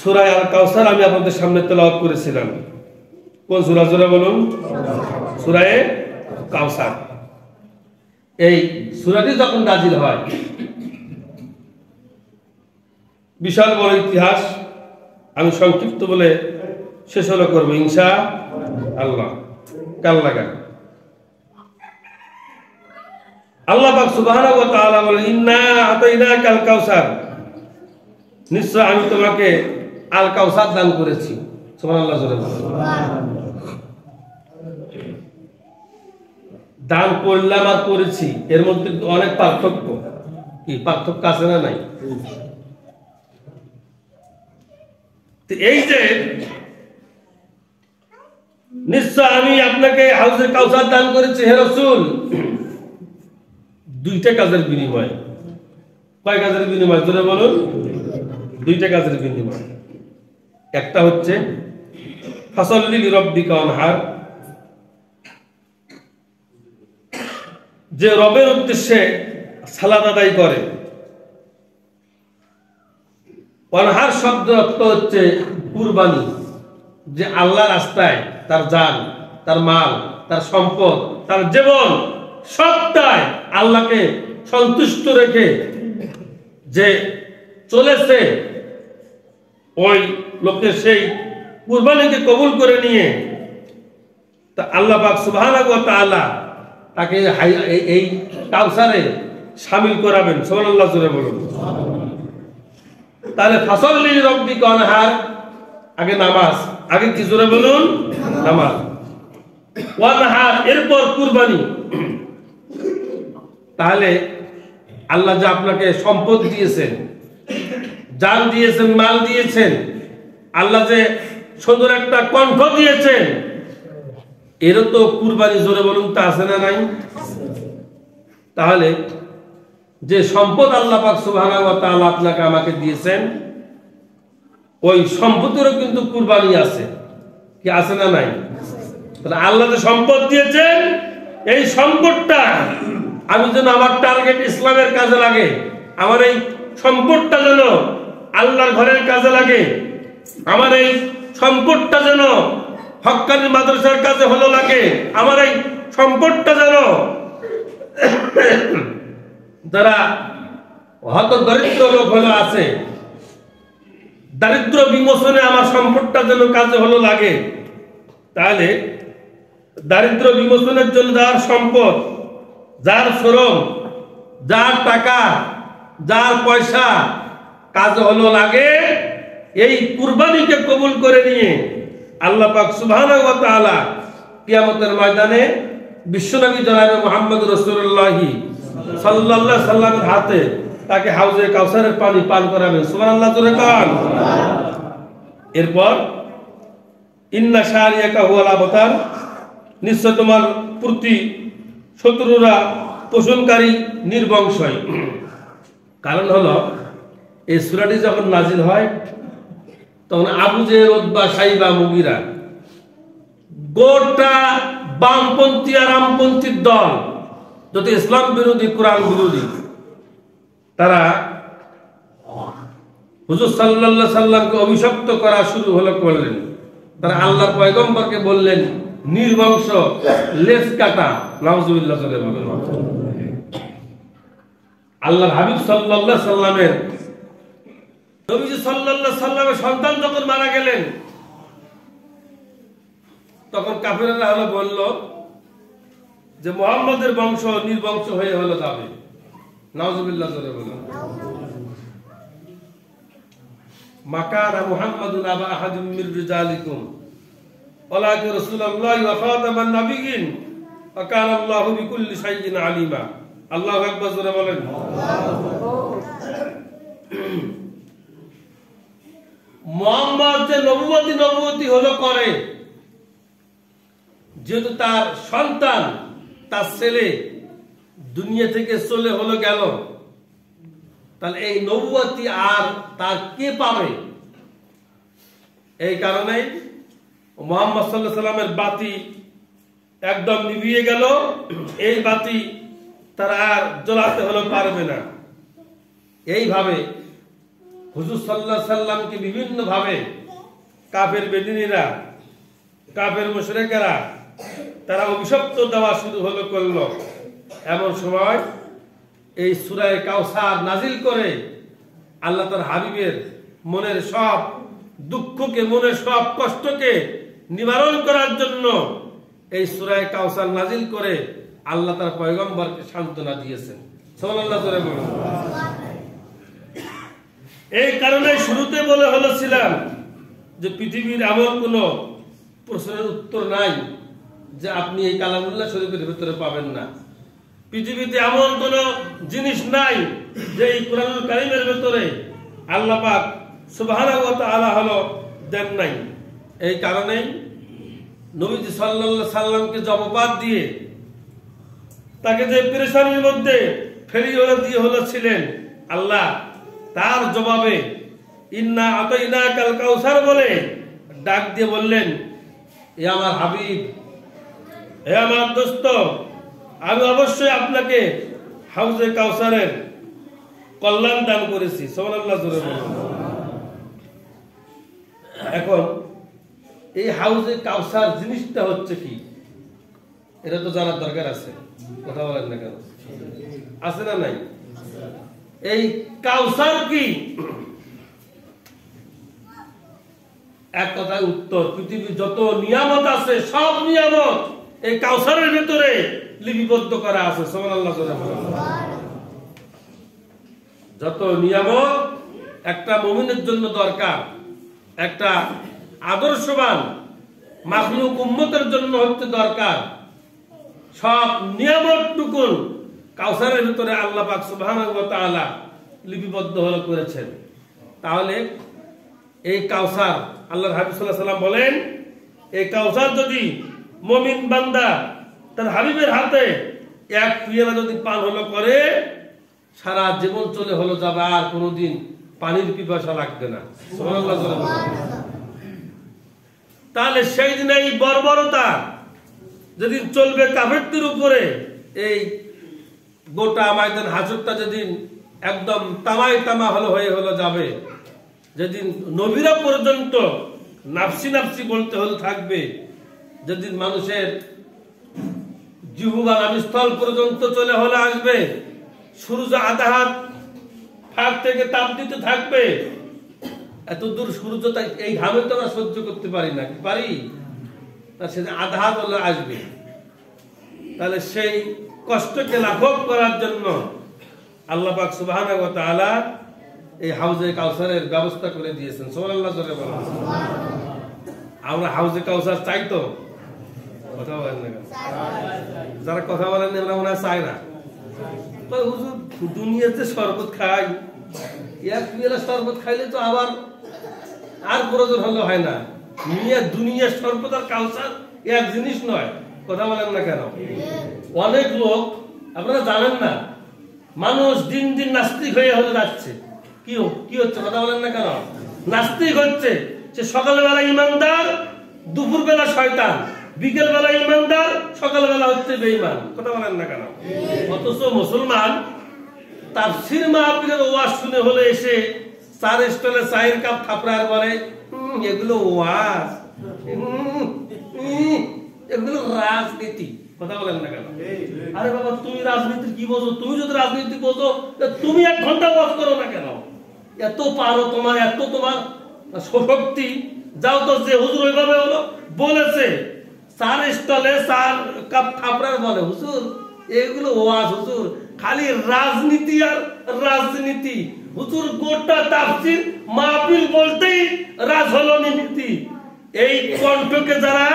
সূরা আল কাউসার আমি আপনাদের সামনে তেলাওয়াত করেছিলাম। কোন সূরা জোরে বলুন? সূরা কাউসার। এই সূরাটি যখন নাজিল হয়, বিশাল বড় ইতিহাস, আমি সংক্ষিপ্ত বলে শেষ হলো করবো ইনশাআল্লাহ। কাল লাগা আল্লাহ পাক সুবহানাহু ওয়া তাআলা বলেন, ইন্না আতাইনাকাল কাউসার, নিশ্চয় আমি তোমাকে আল কাউসার দান করেছি। সুবহানাল্লাহ। দান করলাম আর করেছি, এর মধ্যে অনেক পার্থক্য। কি পার্থক্য আছে না নাই? এই যে নিশ্চয় আমি আপনাকে হাউজে কাউসার দান করেছি হে রাসূল, দুইটা কাজের বিনিময়। কয় কাজের বিনিময় জোরে বলুন? দুইটা কাজের বিনিময়। একটা হচ্ছে ফাসাল্লি লিরাব্বিকা ওয়ানহার, যে রবের উদ্দেশ্যে সালাত আদায় করে। ওয়ানহার শব্দ অর্থ হচ্ছে কুরবানি, যে আল্লাহ রাস্তায় তার জান, তার মাল, তার সম্পদ, তার জীবন সবটাই আল্লাহকে সন্তুষ্ট রেখে যে চলেছে, ওই লোকের সেই কুরবানিকে কবুল করে নিয়ে তা আল্লাহ পাক সুবহানাহু ওয়া তাআলা তাকে এই কাউসারে শামিল করাবেন। সুবহানাল্লাহ জোরে বলুন। তাহলে ফাসাল্লি লিরাব্বিকা ওয়ানহার, আগে নামাজ, আগে কি জোরে বলুন? নামাজ। ওয়ানহার এরপর কুরবানি। তাহলে আল্লাহ যে আপনাকে সম্পদ দিয়েছেন, জান দিয়েছেন, মাল দিয়েছেন, আল্লাহ যে সুন্দর একটা কণ্ঠ দিয়েছেন, এরও তো কুরবানি জোরে বলুন তা আছে না নাই? তাহলে যে সম্পদ আল্লাহ পাক সুবহানাহু ওয়া তাআলা আপনাকে আমাকে দিয়েছেন, ওই সম্পদেরও কিন্তু কুরবানি আছে। কি আছে না নাই? তাহলে আল্লাহ যে সম্পদ দিয়েছেন, এই সম্পদটা আমি যেন আমার টার্গেট ইসলামের কাজে লাগে, আমার এই সম্পদটা যেন আল্লাহর ঘরের কাজে লাগে, আমার এই সম্পদটা যেন হক্কানি মাদ্রাসার কাজে হলো লাগে, আমার এই সম্পদটা যেন যারা হত দরিদ্র লোক হলো আছে, দারিদ্র বিমোচনে আমার সম্পদটা যেন কাজে হলো লাগে। তাহলে দারিদ্র বিমোচনের জন্য যার সম্পদ, যার শ্রম, যার টাকা, যার পয়সা কাজে হলো লাগে, এই কুরবানিকে কবুল করে নিয়ে আল্লাহ পাক সুবহানাহু ওয়া তাআলা কিয়ামতের ময়দানে বিশ্বনবী জনাবে মুহাম্মদ রাসূলুল্লাহ সাল্লাল্লাহু আলাইহি সাল্লামের হাতে তাকে হাউজে কাউসারের পানি পান করাবেন। সুবহানাল্লাহ জোরে কান। এরপর ইন্না শারিয়াকা হুয়াল আবতার, নিশ্চয় তোমার প্রতি শত্রুরা পোষণকারী নির্বংশই। কারণ হলো এই সূরাটি যখন নাজিল হয়, তখন আবু জেহেল, উতবা, সাইবা, মুগীরা, গোটা বামপন্থী আর রামপন্থীর দল, যত ইসলাম বিরোধী, কোরআন বিরোধী, তারা হুজুর সাল্লাল্লাহু আলাইহি সাল্লামকে অভিশপ্ত করা শুরু করলেন। তারা আল্লাহর পয়গম্বরকে বললেন নির্বংশ, লেজ কাটা। নাউজুবিল্লাহ বলে বলেন। আল্লাহর হাবিব সাল্লাল্লাহু আলাইহি সাল্লামের, নবীজি সাল্লাল্লাহু আলাইহি সাল্লামের সন্তান যখন মারা গেলেন, তখন কাফেররা হলো বলল যে মুহাম্মদের বংশ নির্বংশ হয়ে হলো যাবে। নাউজুবিল্লাহ বলে বলেন। মাকানা মুহাম্মাদুন আবা আহাদিম মির রিজালিকুম ওয়ালাকিন রাসূলুল্লাহি ওয়া খাতামান নাবিয়্যিন ওয়া কানা আল্লাহু বিকুল্লি শাইইন আলিমা। আল্লাহু আকবার জোরে বলেন। মুহাম্মদ যে নবুয়তি হলো করে, যেহেতু তার সন্তান, তার ছেলে দুনিয়া থেকে চলে হলো গেল, তাহলে এই নবুয়তি আর তার কে পাবে? এই কারণে মুহাম্মদ সাল্লাল্লাহু আলাইহি সাল্লামের বাতি একদম নিভিয়ে গেল। এই বাতি তারা আর জ্বলাতে হলো পারবে না। এইভাবে হুজুর সাল্লাল্লাহু আলাইহি সাল্লামকে বিভিন্ন ভাবে কাফের বেদিনীরা, কাফের মুশরিকেরা তারা অভিশপ্ত দেওয়া শুরু করলো। এমন সময় এই সূরা কাউসার নাজিল করে আল্লাহ তার হাবিবের মনের সব দুঃখকে, মনের সব কষ্টকে নিবারণ করার জন্য এই সূরা কাউসার নাজিল করে আল্লাহ তার পয়গম্বরকে সান্ত্বনা দিয়েছেন। সুবহানাল্লাহ জোরে বলুন। এই কারণে শুরুতে বলেছিলাম যে পৃথিবীর এমন কোন প্রশ্নের উত্তর নাই যে আপনি এই কালামুল্লাহ শরীফের ভিতরে পাবেন না। পৃথিবীতে এমন কোন জিনিস নাই যে এই কুরআনুল কারীমের ভিতরে আল্লাহ পাক সুবহানাহু ওয়া তাআলা দেন নাই। এই কারণেই নবীজি সাল্লাল্লাহু আলাইহি সাল্লামকে জবাব দিয়ে তাকে যে পেরেশানির মধ্যে ফেলিয়ে দিয়ে ছিলেন, আল্লাহ তার জবাবে ইন্না আতাইনাকাল কাউসার বলে ডাক দিয়ে বললেন, এ আমার হাবিব, হে আমার দোস্ত, আমি অবশ্যই আপনাকে হাউজে কাউসারের কল্যাণ দান করেছি। সুবহানাল্লাহ জোরে বলুন। এখন এই হাউজে কাউসার জিনিসটা হচ্ছে কি, এটা তো জানার দরকার আছে। কথা বলেন না কেন? আছে না নাই? এই কাউসার কি? এক কথায় উত্তর, পৃথিবীর যত নিয়ামত আছে সব নিয়ামত এই কাউসারের ভিতরে লিপিবদ্ধ করা আছে। সুবহানাল্লাহ জোরে বলুন। যত নিয়ামত একটা মুমিনের জন্য দরকার, একটা আদর্শবান মাখলুক উম্মতের জন্য হচ্ছে দরকার, সব নিয়ামতটুকু কাউসারের ভিতরে আল্লাহ পাক সুবহানাহু ওয়া তাআলা লিপিবদ্ধ করেছেন। তাহলে এই কাউসার, আল্লাহর হাবিব সাল্লাল্লাহু আলাইহি সাল্লাম বলেন, এই কাউসার যদি মুমিন বান্দা তার হাবিবের হাতে এক পিয়ালা যদি পান করে, সারা জীবন চলে যাবে, আর কোনোদিন পানির পিপাসা লাগবে না। সুবহানাল্লাহ। তাহলে সেই দিন এই বর্বরতা যেদিন চলবে কাফেরদের উপরে, এই গোটা ময়দান হাসরটা যেদিন একদম তামাই তামা হয়ে যাবে, যেদিন নবীরা পর্যন্ত নাফসি নাফসি বলতে থাকবে, যেদিন মানুষের জিহ্বা নামিস্থল পর্যন্ত চলে আসবে, সূর্য আধা হাত ফাঁক থেকে তাপ দিতে থাকবে, এত দূর সূর্য, এই ঘামে তো আমরা সহ্য করতে পারি না, পারি না, সেদিন আধা হাত আসবে। তাহলে সেই কষ্টকে লাঘব করার জন্য আল্লাহ পাক সুবহানাহু ওয়া তাআলা এই হাউজে কাউসারের ব্যবস্থা করে দিয়েছেন। সুবহানাল্লাহ জোরে বলুন। আমরা হাউজে কাউসার চাই তো? কথা বলেন না? যারা কথা বলেন আমরা মনে হয় চাই না। হুজুর দুনিয়াতে শরবত খাই, এক পিয়ালা শরবত খাইলে তো আবার আর প্রয়োজন হয় না। দুনিয়ার শরবত আর কাউসার এক জিনিস নয়। কথা বলেন না কেন? অনেক লোক আপনারা জানেন না, মানুষ দিন দিন নাস্তিক হয়ে যাচ্ছে। কি হচ্ছে? কথা বলেন না কেন? নাস্তিক হচ্ছে। সে সকালবেলা ইমানদার, দুপুর বেলা শয়তান, বিকেল বেলা ইমানদার, সকালবেলা হচ্ছে বেঈমান। কথা বলেন না কেন? অথচ মুসলমান তাফসীর মাহফিলের ওয়াজ শুনে এসে চার স্টলে চায়ের কাপ থাপড়ার পরে এগুলো ওয়াজ, এগুলো রাজনীতি। কথা বলেন না কেন? আরে বাবা, তুমি রাজনীতির কি বোঝো? তুমি যদি রাজনীতি বোঝো তুমি 1 ঘন্টা ওয়াজ করো না কেন? এত পারো, তোমার এত তোমার শক্তি, যাও তো। যে হুজুর ওইভাবে বলেছে, চার স্টলে চার কাপ থাপড়ার বলে হুজুর এগুলো ওয়াজ, হুজুর খালি রাজনীতি আর রাজনীতি। হুজুর গোটা তাফসীর মাহফিল বলতেই রাজ হলো নীতি। এই কণ্ঠকে যারা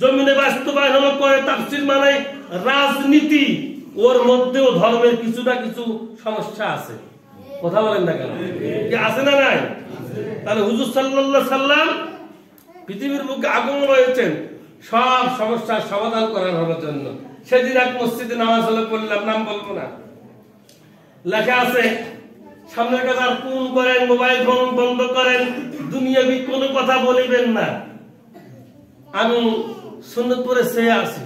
জমিনে বাস্তবায়ন করে তাফসীর মানে রাজনীতি, ওর মধ্যেও ধর্মের কিছু না কিছু সমস্যা আছে। কথা বলেন না কেন? কি আছে না নাই? তাহলে হুজুর সাল্লাল্লাহু আলাইহি সাল্লাম পৃথিবীর বুকে আগমন হয়েছেন সব সমস্যার সমাধান করার জন্য। সেদিন এক মসজিদে নামাজ পড়লাম, নাম বলবো না, লেখা আছে সামনের কাছে আর ফোন করেন, মোবাইল ফোন বন্ধ করেন, দুনিয়াবি কোনো কথা বলিবেন না। আমি সুন্নতপুরে চেয়ে আছি,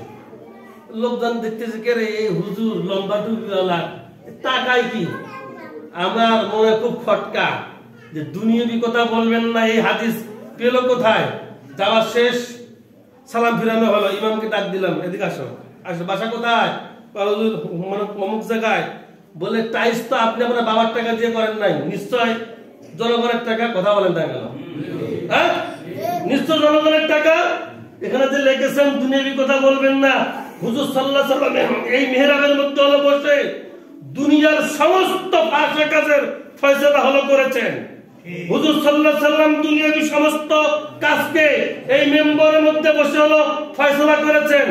লোকজন দেখতেছে কে রে এই হুজুর লম্বা টুপিওয়ালা, টাকায় কি? আমার মনে খুব খটকা, যে দুনিয়াবি কথা বলবেন না, এই হাদিস পেল কোথায়? যাওয়া শেষ, সালাম ফিরানো হলো, ইমামকে ডাক দিলাম, এদিকে আসো, আসো, বাসা কোথায়? অমুক জায়গায়। বলে টাইস তো আপনি আপনার বাবার টাকা দিয়ে করেন নাই, নিশ্চয় জনগণের টাকা। কথা বলেন না কেন? হ্যাঁ, নিশ্চয় জনগণের টাকা। এখানে যে লিখেছেন দুনিয়াবি কথা বলবেন না, হুজুর সাল্লাল্লাহু আলাইহি ওয়াসাল্লাম এই মেহরাবের মধ্যে হলো বসে দুনিয়ার সমস্ত ফাঁসা কাজের ফয়সালা হলো করেছেন। হুজুর সাল্লাল্লাহু আলাইহি ওয়াসাল্লাম দুনিয়াবি সমস্ত কাজকে এই মেম্বরের মধ্যে বসে হলো ফয়সালা করেছেন।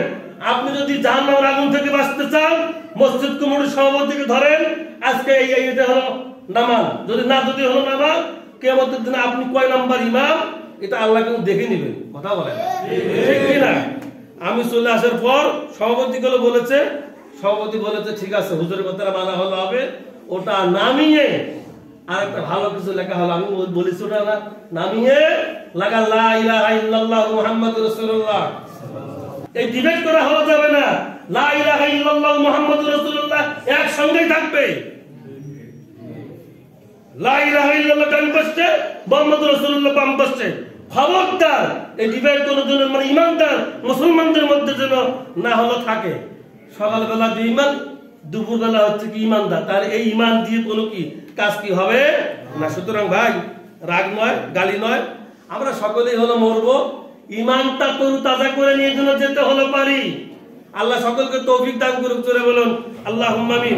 আপনি যদি জাহান্নামের আগুন থেকে বাঁচতে চান, মসজিদ কমিটির সভাপতিকে ধরেন, আজকে এটা হলো নামাজ, যদি হলো নামাজ, কিয়ামতের দিনে আপনি কয় নাম্বার ইমাম এটা আল্লাহ কিন্তু দেখে নেবেন। কথা বলেন ঠিক কিনা? আমি চলে আসার পর সভাপতি গুলো বলেছে, ঠিক আছে হুজুরের কথা মানা হলো হবে, ওটা নামিয়ে আর একটা ভালো কিছু লেখা হলো। আমি বলেছি ওটা নামিয়ে লাগা লা ইলাহা ইল্লাল্লাহু মুহাম্মাদুর রাসূলুল্লাহ। এই ডিবেট করা হলো যাবে না, লা ইলাহা ইল্লাল্লাহু মুহাম্মাদুর রাসূলুল্লাহ একসঙ্গেই থাকবে। লা ইলাহা ইল্লাল্লাহ ডান পাশে, মুহাম্মাদুর রাসূলুল্লাহ বাম পাশে। খবরদার এই ডিবেট কোন জনের মানে ইমানদার মুসলমানদের মধ্যে যেন না হলো থাকে। সকালবেলা বেঈমান, দুপুরবেলা হচ্ছে কি ইমানদার, তার এই ইমান দিয়ে কোনো কি কাজ কি হবে না। সুতরাং ভাই, রাগ নয়, গালি নয়, আমরা সকলেই হলো মরবো, ইমানটা তরু তাজা করে নিয়ে যেন যেতে হলো পারি। আল্লাহ সকলকে তৌফিক দান করুক। চলে বলুন আল্লাহুম্মা আমিন।